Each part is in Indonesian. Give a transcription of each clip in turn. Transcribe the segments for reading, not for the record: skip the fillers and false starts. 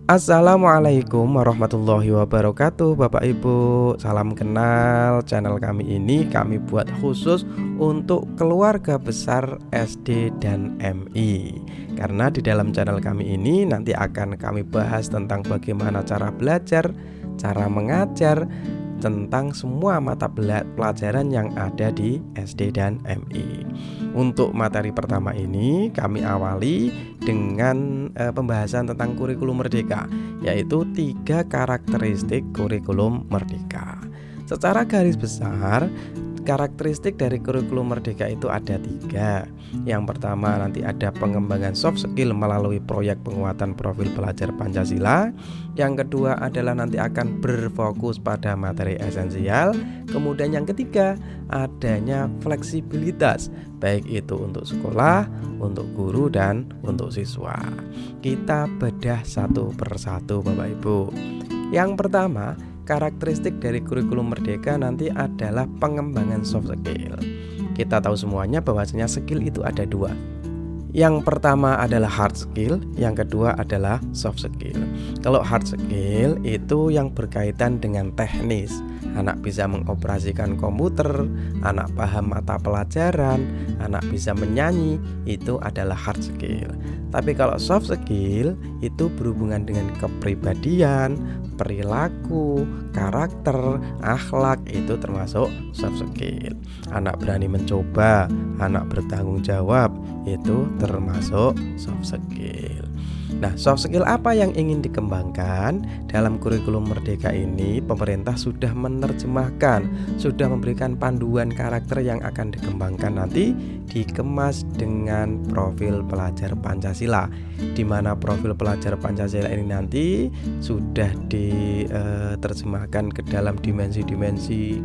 Assalamualaikum warahmatullahi wabarakatuh. Bapak Ibu, salam kenal. Channel kami ini kami buat khusus untuk keluarga besar SD dan MI. Karena di dalam channel kami ini nanti akan kami bahas tentang bagaimana cara belajar, cara mengajar, tentang semua mata pelajaran yang ada di SD dan MI. Untuk materi pertama ini kami awali dengan pembahasan tentang kurikulum merdeka, yaitu 3 karakteristik kurikulum merdeka. Secara garis besar, karakteristik dari kurikulum merdeka itu ada 3. Yang pertama nanti ada pengembangan soft skill melalui proyek penguatan profil pelajar Pancasila. Yang kedua adalah nanti akan berfokus pada materi esensial. Kemudian yang ketiga adanya fleksibilitas, baik itu untuk sekolah, untuk guru, dan untuk siswa. Kita bedah satu persatu Bapak Ibu. Yang pertama, karakteristik dari kurikulum merdeka nanti adalah pengembangan soft skill. Kita tahu semuanya bahwasanya skill itu ada 2. Yang pertama adalah hard skill, yang kedua adalah soft skill. Kalau hard skill itu yang berkaitan dengan teknis. Anak bisa mengoperasikan komputer, anak paham mata pelajaran, anak bisa menyanyi, itu adalah hard skill. Tapi kalau soft skill itu berhubungan dengan kepribadian, perilaku, karakter, akhlak, itu termasuk soft skill. Anak berani mencoba, anak bertanggung jawab, itu termasuk soft skill. Nah, soft skill apa yang ingin dikembangkan dalam kurikulum merdeka ini? Pemerintah sudah menerjemahkan, sudah memberikan panduan karakter yang akan dikembangkan nanti dikemas dengan profil pelajar Pancasila, di mana profil pelajar Pancasila ini nanti sudah diterjemahkan ke dalam dimensi-dimensi,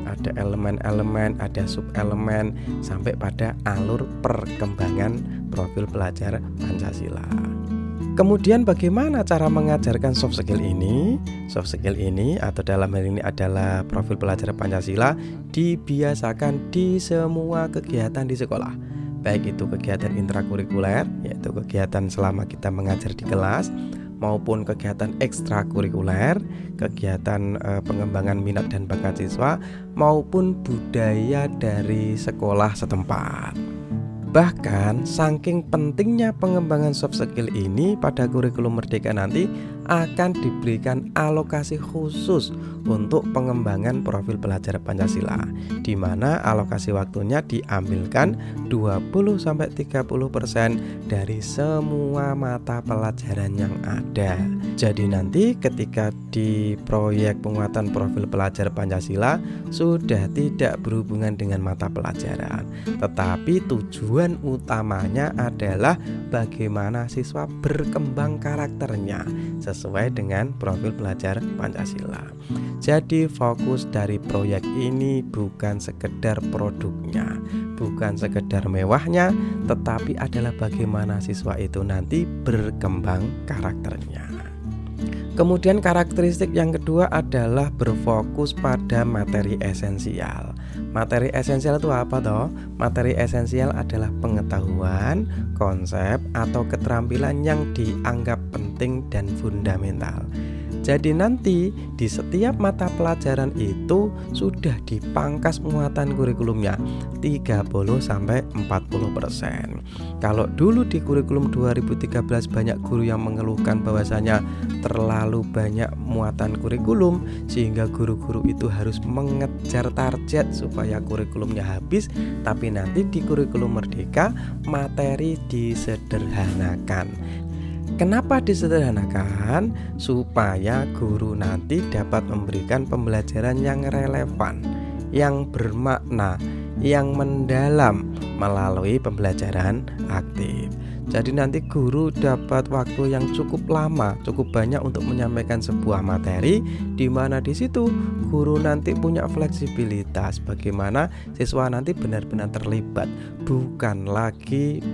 ada elemen-elemen, ada sub-elemen, sampai pada alur perkembangan profil pelajar Pancasila. Kemudian bagaimana cara mengajarkan soft skill ini? Soft skill ini atau dalam hal ini adalah profil pelajar Pancasila dibiasakan di semua kegiatan di sekolah. Baik itu kegiatan intrakurikuler, yaitu kegiatan selama kita mengajar di kelas, maupun kegiatan ekstrakurikuler, kegiatan pengembangan minat dan bakat siswa, maupun budaya dari sekolah setempat. Bahkan saking pentingnya pengembangan soft skill ini, pada kurikulum merdeka nanti akan diberikan alokasi khusus untuk pengembangan profil pelajar Pancasila, di mana alokasi waktunya diambilkan 20-30% dari semua mata pelajaran yang ada. Jadi nanti ketika di proyek penguatan profil pelajar Pancasila sudah tidak berhubungan dengan mata pelajaran, tetapi tujuan utamanya adalah bagaimana siswa berkembang karakternya sesuai dengan profil pelajar Pancasila. Jadi fokus dari proyek ini bukan sekedar produknya, bukan sekedar mewahnya, tetapi adalah bagaimana siswa itu nanti berkembang karakternya. Kemudian karakteristik yang kedua adalah berfokus pada materi esensial. Materi esensial itu apa toh? Materi esensial adalah pengetahuan, konsep, atau keterampilan yang dianggap penting dan fundamental. Jadi nanti di setiap mata pelajaran itu sudah dipangkas muatan kurikulumnya 30-40%. Kalau dulu di kurikulum 2013 banyak guru yang mengeluhkan bahwasanya terlalu banyak muatan kurikulum sehingga guru-guru itu harus mengejar target supaya kurikulumnya habis. Tapi nanti di kurikulum merdeka materi disederhanakan. Kenapa disederhanakan? Supaya guru nanti dapat memberikan pembelajaran yang relevan, yang bermakna, yang mendalam melalui pembelajaran aktif. Jadi nanti guru dapat waktu yang cukup lama, cukup banyak untuk menyampaikan sebuah materi, di mana di situ guru nanti punya fleksibilitas bagaimana siswa nanti benar-benar terlibat, bukan lagi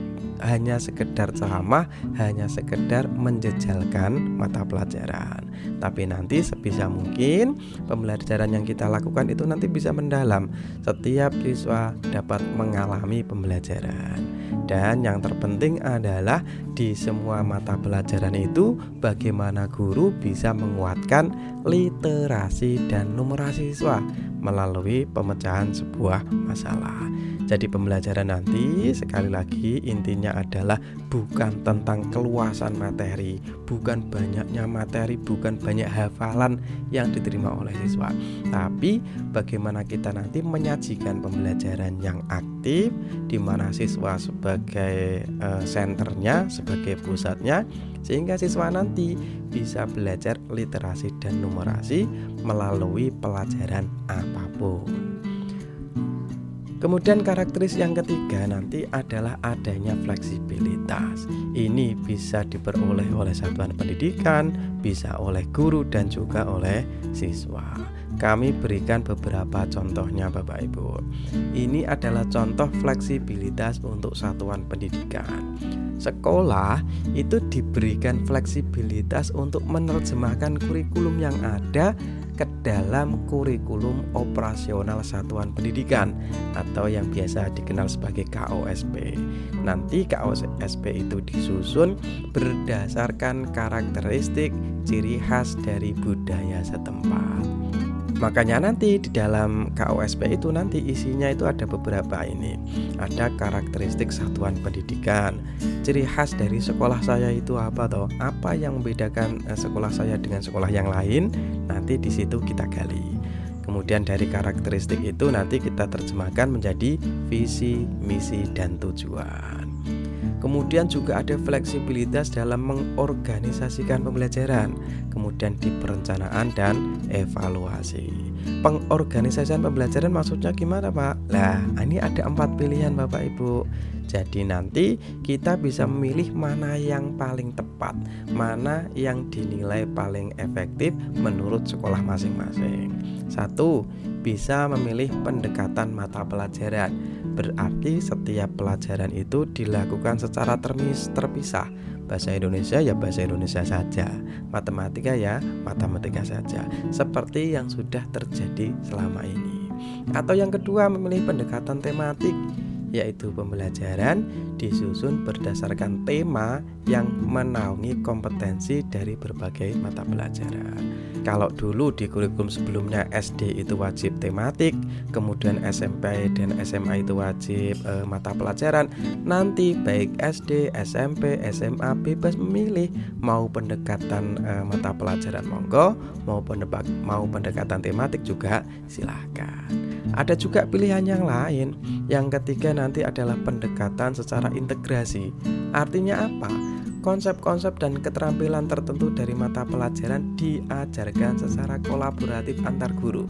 hanya sekedar ceramah, hanya sekedar menjejalkan mata pelajaran. Tapi nanti sebisa mungkin pembelajaran yang kita lakukan itu nanti bisa mendalam. Setiap siswa dapat mengalami pembelajaran. Dan yang terpenting adalah di semua mata pelajaran itu bagaimana guru bisa menguatkan literasi dan numerasi siswa melalui pemecahan sebuah masalah. Jadi pembelajaran nanti sekali lagi intinya adalah bukan tentang keluasan materi, bukan banyaknya materi, bukan banyak hafalan yang diterima oleh siswa, tapi bagaimana kita nanti menyajikan pembelajaran yang aktif, di mana siswa sebagai senternya, sebagai pusatnya, sehingga siswa nanti bisa belajar literasi dan numerasi melalui pelajaran apapun. Kemudian karakteristik yang ketiga nanti adalah adanya fleksibilitas. Ini bisa diperoleh oleh satuan pendidikan, bisa oleh guru dan juga oleh siswa. Kami berikan beberapa contohnya Bapak Ibu. Ini adalah contoh fleksibilitas untuk satuan pendidikan. Sekolah itu diberikan fleksibilitas untuk menerjemahkan kurikulum yang ada ke dalam kurikulum operasional satuan pendidikan atau yang biasa dikenal sebagai KOSP. Nanti KOSP itu disusun berdasarkan karakteristik ciri khas dari budaya setempat. Makanya nanti di dalam KOSP itu nanti isinya itu ada beberapa ini. Ada karakteristik satuan pendidikan. Ciri khas dari sekolah saya itu apa toh? Apa yang membedakan sekolah saya dengan sekolah yang lain? Nanti di situ kita gali. Kemudian dari karakteristik itu nanti kita terjemahkan menjadi visi, misi, dan tujuan. Kemudian juga ada fleksibilitas dalam mengorganisasikan pembelajaran, kemudian di perencanaan dan evaluasi. Pengorganisasian pembelajaran maksudnya gimana Pak? Nah, ini ada 4 pilihan Bapak Ibu. Jadi nanti kita bisa memilih mana yang paling tepat, mana yang dinilai paling efektif menurut sekolah masing-masing. 1. Bisa memilih pendekatan mata pelajaran. Berarti setiap pelajaran itu dilakukan secara terpisah. Bahasa Indonesia ya bahasa Indonesia saja, matematika ya matematika saja, seperti yang sudah terjadi selama ini. Atau yang kedua, memilih pendekatan tematik, yaitu pembelajaran disusun berdasarkan tema yang menaungi kompetensi dari berbagai mata pelajaran. Kalau dulu di kurikulum sebelumnya SD itu wajib tematik, kemudian SMP dan SMA itu wajib mata pelajaran. Nanti baik SD, SMP, SMA bebas memilih mau pendekatan mata pelajaran monggo, mau pendekatan tematik juga silahkan. Ada juga pilihan yang lain. Yang ketiga nanti adalah pendekatan secara integrasi. Artinya apa? Konsep-konsep dan keterampilan tertentu dari mata pelajaran diajarkan secara kolaboratif antar guru.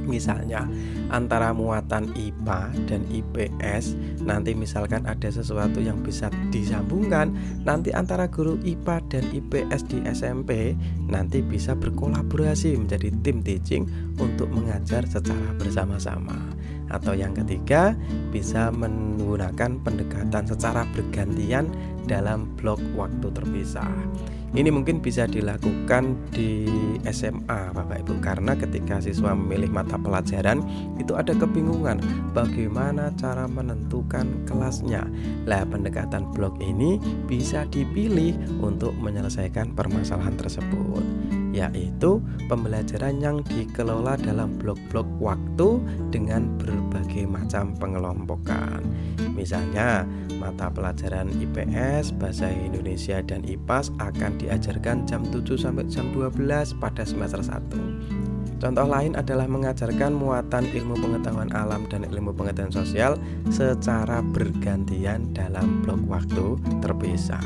Misalnya antara muatan IPA dan IPS, nanti misalkan ada sesuatu yang bisa disambungkan, nanti antara guru IPA dan IPS di SMP nanti bisa berkolaborasi menjadi tim teaching untuk mengajar secara bersama-sama. Atau yang ketiga, bisa menggunakan pendekatan secara bergantian dalam blok waktu terpisah. Ini mungkin bisa dilakukan di SMA Bapak Ibu, karena ketika siswa memilih mata pelajaran itu ada kebingungan bagaimana cara menentukan kelasnya. Lah, pendekatan blok ini bisa dipilih untuk menyelesaikan permasalahan tersebut, yaitu pembelajaran yang dikelola dalam blok-blok waktu dengan berbagai macam pengelompokan. Misalnya mata pelajaran IPS, Bahasa Indonesia dan IPAS akan diajarkan jam 7 sampai jam 12 pada semester 1. Contoh lain adalah mengajarkan muatan ilmu pengetahuan alam dan ilmu pengetahuan sosial secara bergantian dalam blok waktu terpisah.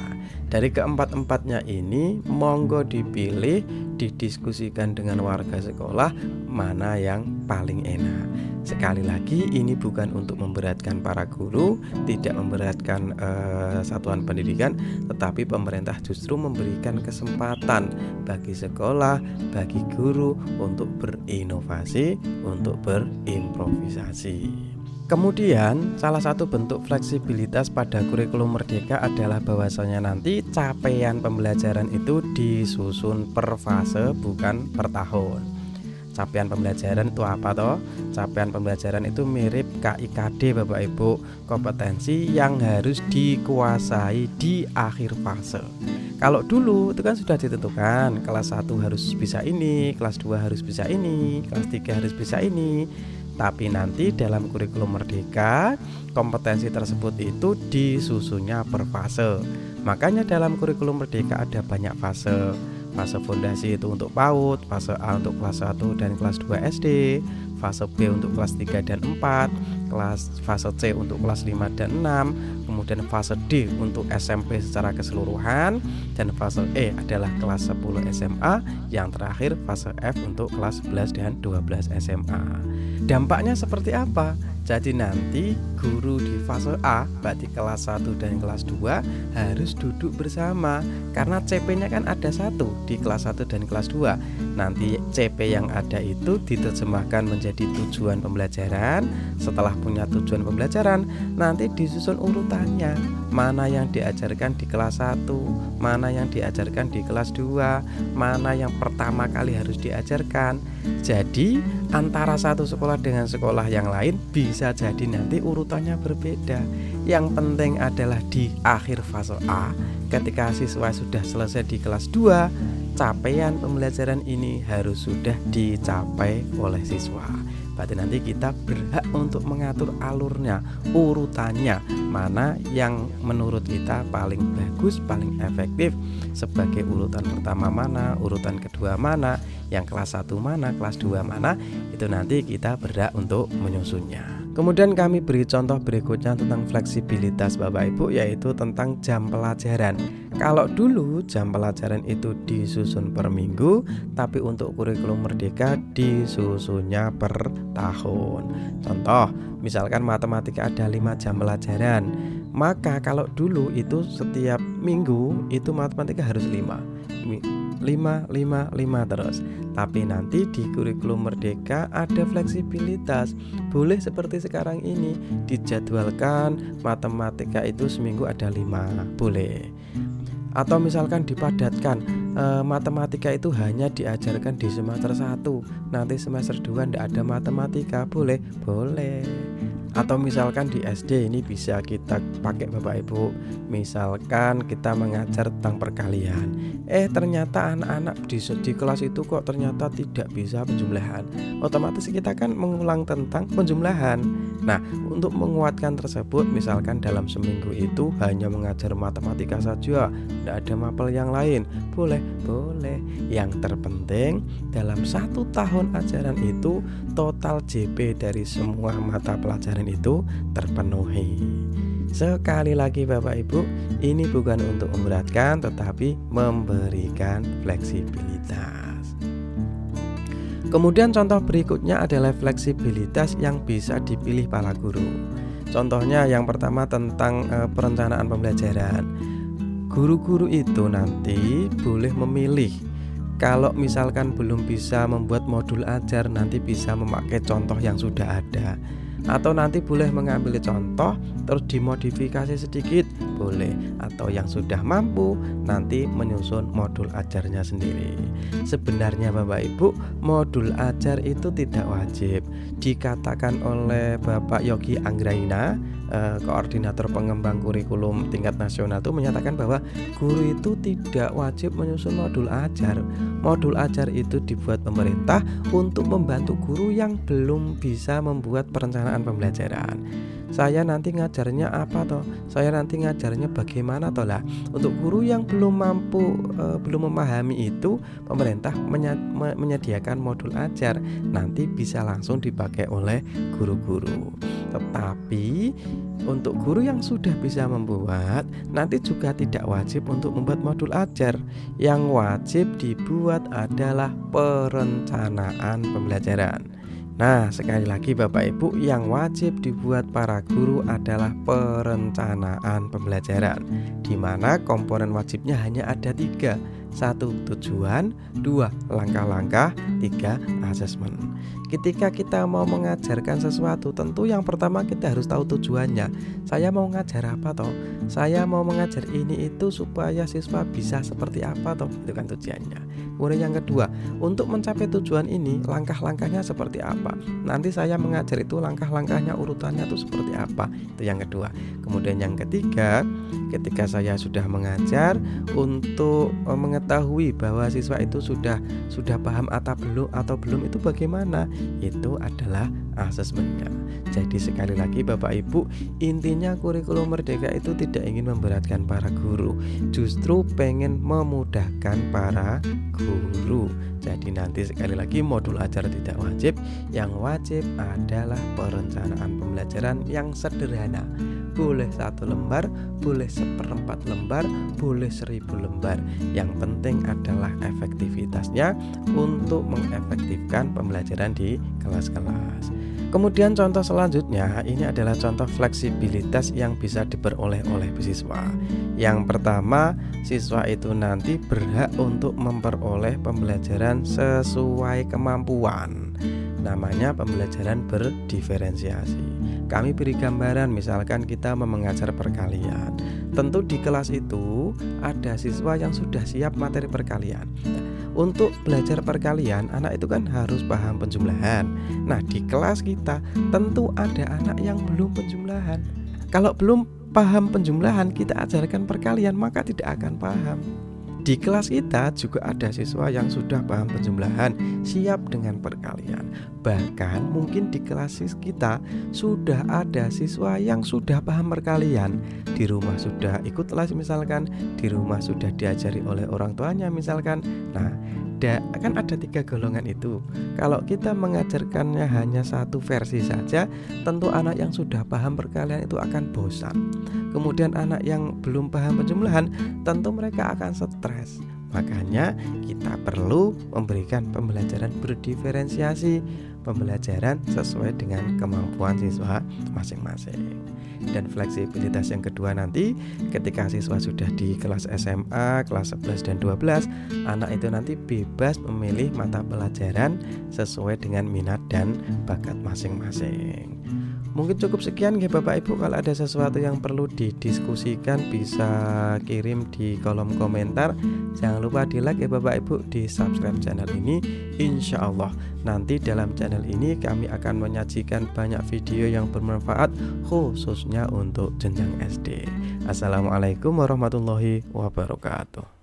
Dari keempat-empatnya ini monggo dipilih, didiskusikan dengan warga sekolah mana yang paling enak. Sekali lagi, ini bukan untuk memberatkan para guru, tidak memberatkan satuan pendidikan, tetapi pemerintah justru memberikan kesempatan bagi sekolah, bagi guru untuk berinovasi, untuk berimprovisasi. Kemudian salah satu bentuk fleksibilitas pada kurikulum merdeka adalah bahwasanya nanti capaian pembelajaran itu disusun per fase bukan per tahun. Capaian pembelajaran itu apa toh? Capaian pembelajaran itu mirip KIKD Bapak Ibu, kompetensi yang harus dikuasai di akhir fase. Kalau dulu itu kan sudah ditentukan, kelas 1 harus bisa ini, kelas 2 harus bisa ini, kelas 3 harus bisa ini. Tapi nanti dalam kurikulum Merdeka, kompetensi tersebut itu disusunnya per fase. Makanya dalam kurikulum Merdeka ada banyak fase. Fase fondasi itu untuk PAUD, fase A untuk kelas 1 dan kelas 2 SD, fase B untuk kelas 3 dan 4, fase C untuk kelas 5 dan 6, kemudian fase D untuk SMP secara keseluruhan, dan fase E adalah kelas 10 SMA, yang terakhir fase F untuk kelas 11 dan 12 SMA. Dampaknya seperti apa? Jadi nanti guru di fase A, berarti kelas 1 dan kelas 2 harus duduk bersama, karena CP-nya kan ada 1 di kelas 1 dan kelas 2. Nanti CP yang ada itu diterjemahkan menjadi tujuan pembelajaran. Setelah punya tujuan pembelajaran, nanti disusun urutannya, mana yang diajarkan di kelas 1, mana yang diajarkan di kelas 2, mana yang pertama kali harus diajarkan. Jadi antara satu sekolah dengan sekolah yang lain bisa jadi nanti urutannya berbeda. Yang penting adalah di akhir fase A, ketika siswa sudah selesai di kelas 2, capaian pembelajaran ini harus sudah dicapai oleh siswa. Berarti nanti kita berhak untuk mengatur alurnya, urutannya, mana yang menurut kita paling bagus, paling efektif, sebagai urutan pertama mana, urutan kedua mana, yang kelas 1 mana, kelas 2 mana, itu nanti kita berhak untuk menyusunnya. Kemudian kami beri contoh berikutnya tentang fleksibilitas Bapak Ibu, yaitu tentang jam pelajaran. Kalau dulu jam pelajaran itu disusun per minggu, tapi untuk kurikulum Merdeka disusunnya per tahun. Contoh, misalkan matematika ada 5 jam pelajaran, maka kalau dulu itu setiap minggu itu matematika harus 5 terus. Tapi nanti di kurikulum Merdeka ada fleksibilitas. Boleh seperti sekarang ini dijadwalkan matematika itu seminggu ada 5, boleh. Atau misalkan dipadatkan, matematika itu hanya diajarkan di semester 1, nanti semester 2 tidak ada matematika, boleh. Atau misalkan di SD ini bisa kita pakai Bapak Ibu, misalkan kita mengajar tentang perkalian, ternyata anak-anak di kelas itu kok ternyata tidak bisa penjumlahan, otomatis kita kan mengulang tentang penjumlahan. Nah, untuk menguatkan tersebut, misalkan dalam seminggu itu hanya mengajar matematika saja, tidak ada mapel yang lain, boleh. Yang terpenting dalam 1 tahun ajaran itu total JP dari semua mata pelajaran itu terpenuhi. Sekali lagi Bapak Ibu, ini bukan untuk memberatkan tetapi memberikan fleksibilitas. Kemudian contoh berikutnya adalah fleksibilitas yang bisa dipilih para guru. Contohnya yang pertama tentang perencanaan pembelajaran. Guru-guru itu nanti boleh memilih. Kalau misalkan belum bisa membuat modul ajar, nanti bisa memakai contoh yang sudah ada. Atau nanti boleh mengambil contoh terus dimodifikasi sedikit, boleh. Atau yang sudah mampu nanti menyusun modul ajarnya sendiri. Sebenarnya Bapak Ibu, modul ajar itu tidak wajib. Dikatakan oleh Bapak Yogi Anggraina, koordinator pengembang kurikulum tingkat nasional, itu menyatakan bahwa guru itu tidak wajib menyusun modul ajar. Modul ajar itu dibuat pemerintah untuk membantu guru yang belum bisa membuat perencanaan pembelajaran. Saya nanti ngajarnya apa toh? Saya nanti ngajarnya bagaimana toh lah? Untuk guru yang belum mampu, belum memahami itu, pemerintah menyediakan modul ajar. Nanti bisa langsung dipakai oleh guru-guru. Tetapi untuk guru yang sudah bisa membuat, nanti juga tidak wajib untuk membuat modul ajar. Yang wajib dibuat adalah perencanaan pembelajaran. Nah, sekali lagi Bapak Ibu, yang wajib dibuat para guru adalah perencanaan pembelajaran, di mana komponen wajibnya hanya ada 3. 1. Tujuan, 2. Langkah-langkah, 3. Asesmen. Ketika kita mau mengajarkan sesuatu, tentu yang pertama kita harus tahu tujuannya. Saya mau ngajar apa toh? Saya mau mengajar ini itu supaya siswa bisa seperti apa toh? Itu kan tujuannya. Kemudian yang kedua, untuk mencapai tujuan ini langkah-langkahnya seperti apa? Nanti saya mengajar itu langkah-langkahnya urutannya itu seperti apa? Itu yang kedua. Kemudian yang ketiga, ketika saya sudah mengajar, untuk mengetahui bahwa siswa itu sudah paham atau belum itu bagaimana? Itu adalah asesmennya. Jadi sekali lagi Bapak Ibu, intinya kurikulum merdeka itu tidak ingin memberatkan para guru, justru pengen memudahkan para guru. Jadi nanti sekali lagi modul ajar tidak wajib. Yang wajib adalah perencanaan pembelajaran yang sederhana. Boleh 1 lembar, boleh 1/4 lembar, boleh 1000 lembar. Yang penting adalah efektivitasnya untuk mengefektifkan pembelajaran di kelas-kelas. Kemudian contoh selanjutnya, ini adalah contoh fleksibilitas yang bisa diperoleh oleh siswa. Yang pertama, siswa itu nanti berhak untuk memperoleh pembelajaran sesuai kemampuan. Namanya pembelajaran berdiferensiasi. Kami beri gambaran, misalkan kita mengajar perkalian. Tentu di kelas itu ada siswa yang sudah siap materi perkalian. Untuk belajar perkalian, anak itu kan harus paham penjumlahan. Nah, di kelas kita tentu ada anak yang belum penjumlahan. Kalau belum paham penjumlahan, kita ajarkan perkalian, maka tidak akan paham. Di kelas kita juga ada siswa yang sudah paham penjumlahan, siap dengan perkalian. Bahkan mungkin di kelas kita sudah ada siswa yang sudah paham perkalian. Di rumah sudah ikut les misalkan, di rumah sudah diajari oleh orang tuanya misalkan. Nah, kan ada 3 golongan itu. Kalau kita mengajarkannya hanya 1 versi saja, tentu anak yang sudah paham perkalian itu akan bosan. Kemudian anak yang belum paham penjumlahan, tentu mereka akan stres. Makanya kita perlu memberikan pembelajaran berdiferensiasi, pembelajaran sesuai dengan kemampuan siswa masing-masing. Dan fleksibilitas yang kedua nanti, ketika siswa sudah di kelas SMA, kelas 11 dan 12, anak itu nanti bebas memilih mata pelajaran sesuai dengan minat dan bakat masing-masing. Mungkin cukup sekian ya Bapak Ibu. Kalau ada sesuatu yang perlu didiskusikan bisa kirim di kolom komentar. Jangan lupa di like ya Bapak Ibu, di subscribe channel ini. Insya Allah nanti dalam channel ini kami akan menyajikan banyak video yang bermanfaat khususnya untuk jenjang SD. Assalamualaikum warahmatullahi wabarakatuh.